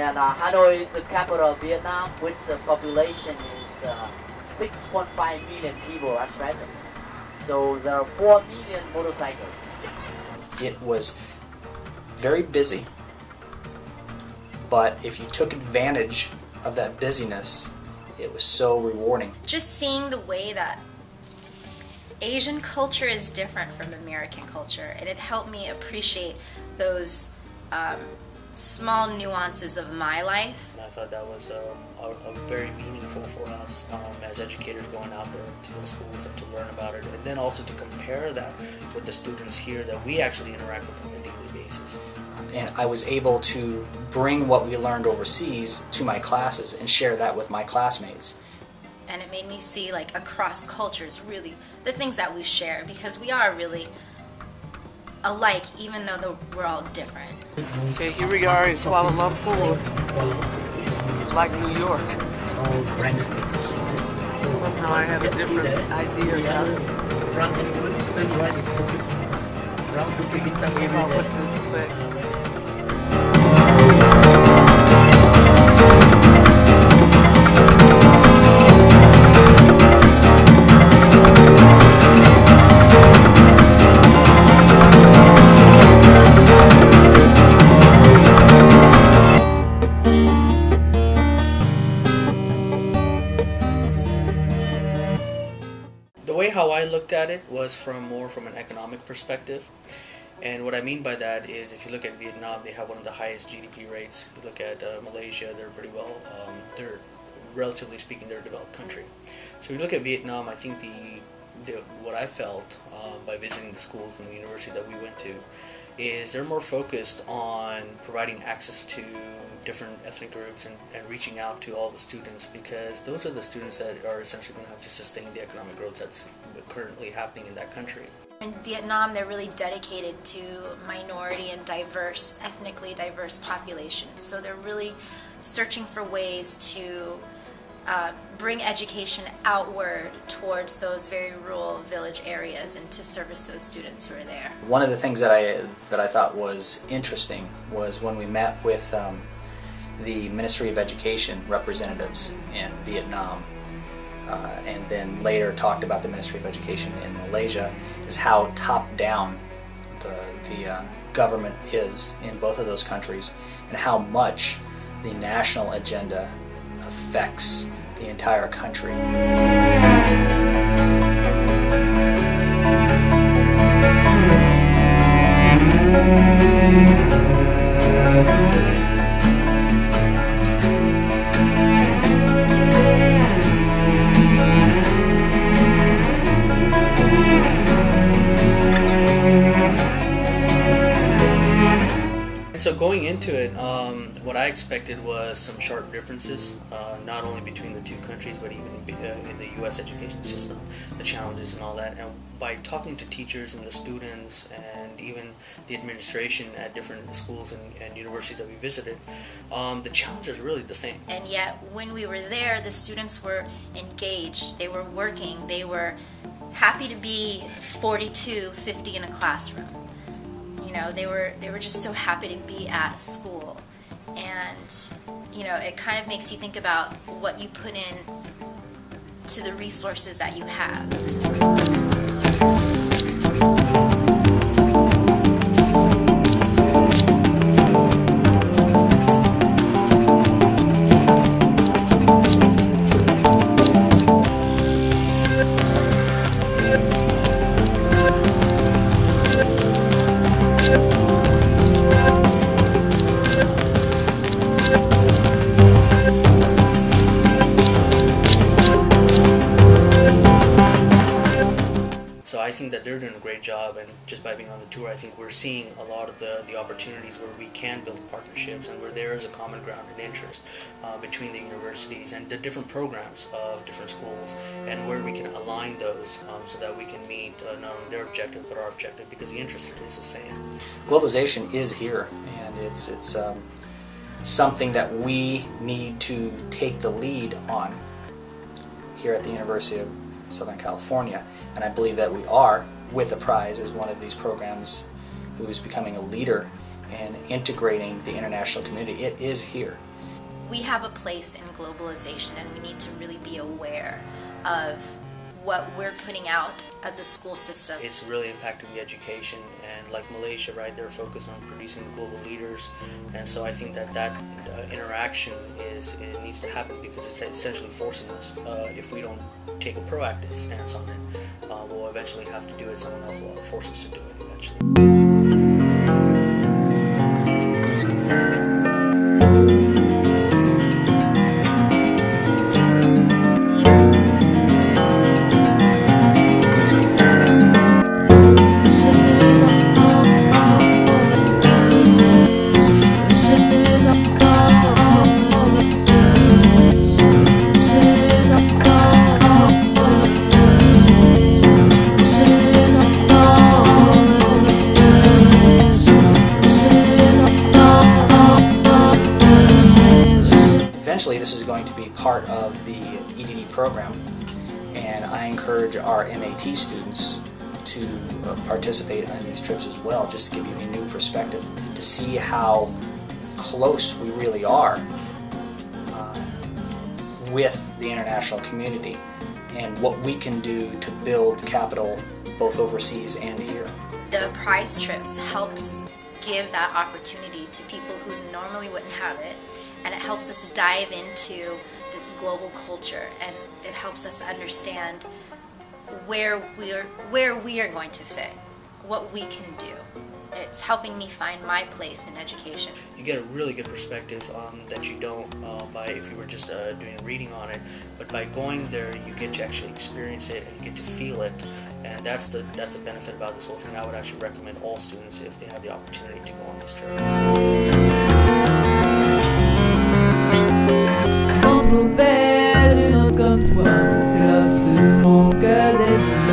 And Hanoi is the capital of Vietnam, which the population is 6.5 million people at present. So there are 4 million motorcycles. It was very busy, but if you took advantage of that busyness, it was so rewarding. Just seeing the way that Asian culture is different from American culture, and it helped me appreciate those small nuances of my life. I thought that was very meaningful for us as educators going out there to the schools and to learn about it, and then also to compare that with the students here that we actually interact with on a daily basis. And I was able to bring what we learned overseas to my classes and share that with my classmates. And it made me see, like, across cultures, really the things that we share, because we are really alike, even though we're all different. Okay, here we are in Kuala Lumpur. It's like New York. Somehow I have a different idea about what to expect. How I looked at it was more from an economic perspective, and what I mean by that is if you look at Vietnam, they have one of the highest GDP rates. If you look at Malaysia, they're pretty well, they're relatively speaking, they're a developed country. So if you look at Vietnam, I think what I felt by visiting the schools and the university that we went to is they're more focused on providing access to different ethnic groups and reaching out to all the students, because those are the students that are essentially going to have to sustain the economic growth that's currently happening in that country. In Vietnam, they're really dedicated to minority and diverse, ethnically diverse populations. So they're really searching for ways to bring education outward towards those very rural village areas and to service those students who are there. One of the things that I thought was interesting was when we met with the Ministry of Education representatives in Vietnam, and then later talked about the Ministry of Education in Malaysia, is how top-down the government is in both of those countries, and how much the national agenda affects the entire country. So going into it, what I expected was some sharp differences, not only between the two countries, but even in the U.S. education system, the challenges and all that. And by talking to teachers and the students and even the administration at different schools and universities that we visited, the challenges are really the same. And yet, when we were there, the students were engaged, they were working, they were happy to be 42, 50 in a classroom. You know, they were just so happy to be at school, and you know, it kind of makes you think about what you put in to the resources that you have. So I think that they're doing a great job, and just by being on the tour, I think we're seeing a lot of the opportunities where we can build partnerships and where there is a common ground and interest between the universities and the different programs of different schools, and where we can align those so that we can meet not only their objective but our objective, because the interest is the same. Globalization is here, and it's something that we need to take the lead on here at the University of Southern California, and I believe that we are, with APRISE as one of these programs who is becoming a leader in integrating the international community. It is here. we have a place in globalization, and we need to really be aware of what we're putting out as a school system. It's really impacting the education, and like Malaysia, right, they're focused on producing global leaders, and so I think that interaction it needs to happen, because it's essentially forcing us. If we don't take a proactive stance on it, we'll eventually have to do it. Someone else will force us to do it eventually. Eventually, this is going to be part of the EDD program, and I encourage our MAT students to participate on these trips as well, just to give you a new perspective, to see how close we really are with the international community and what we can do to build capital both overseas and here. The APRISE trips helps give that opportunity to people who normally wouldn't have it, and it helps us dive into this global culture, and it helps us understand where we are going to fit, what we can do. It's helping me find my place in education. You get a really good perspective that you don't by if you were just doing a reading on it, but by going there you get to actually experience it and you get to feel it, and that's the benefit about this whole thing. I would actually recommend all students, if they have the opportunity, to go on this trip. Trouver une autre comme toi, terrasse mon cœur des filles.